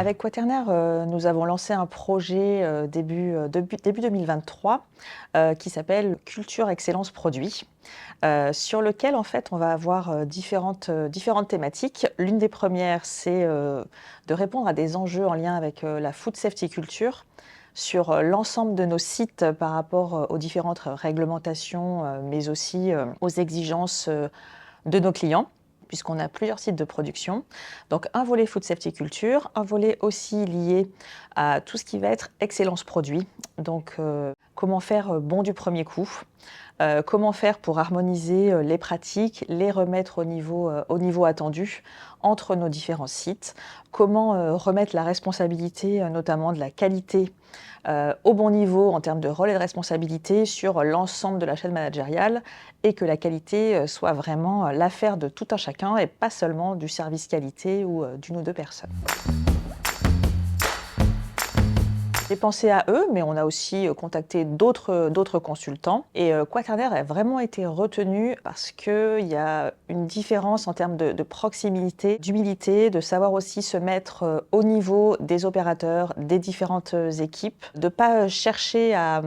Avec Quaternaire, nous avons lancé un projet début 2023 qui s'appelle Culture Excellence Produit, sur lequel en fait on va avoir différentes thématiques. L'une des premières, c'est de répondre à des enjeux en lien avec la food safety culture sur l'ensemble de nos sites par rapport aux différentes réglementations, mais aussi aux exigences de nos clients, puisqu'on a plusieurs sites de production. Donc un volet food safety culture, un volet aussi lié à tout ce qui va être excellence produit. Donc comment faire bon du premier coup, comment faire pour harmoniser les pratiques, les remettre au niveau attendu entre nos différents sites, comment remettre la responsabilité notamment de la qualité au bon niveau en termes de rôle et de responsabilité sur l'ensemble de la chaîne managériale et que la qualité soit vraiment l'affaire de tout un chacun et pas seulement du service qualité ou d'une ou deux personnes. J'ai pensé à eux, mais on a aussi contacté d'autres consultants. Et Quaternaire a vraiment été retenu parce qu'il y a une différence en termes de proximité, d'humilité, de savoir aussi se mettre au niveau des opérateurs, des différentes équipes, de ne pas chercher à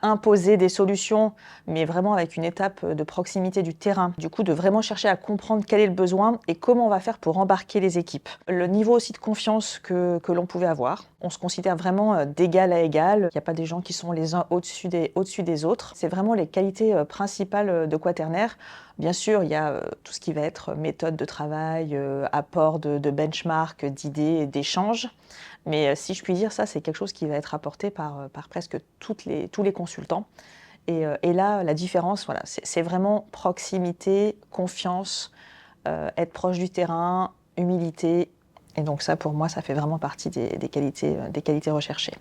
imposer des solutions, mais vraiment avec une étape de proximité du terrain. Du coup, de vraiment chercher à comprendre quel est le besoin et comment on va faire pour embarquer les équipes. Le niveau aussi de confiance que l'on pouvait avoir. On se considère vraiment d'égal à égal. Il n'y a pas des gens qui sont les uns au-dessus des autres. C'est vraiment les qualités principales de Quaternaire. Bien sûr, il y a tout ce qui va être méthode de travail, apport de benchmark, d'idées et d'échanges. Mais si je puis dire, ça, c'est quelque chose qui va être apporté par presque tous les consultants. Et là, la différence, voilà, c'est vraiment proximité, confiance, être proche du terrain, humilité. Et donc ça, pour moi, ça fait vraiment partie des qualités recherchées.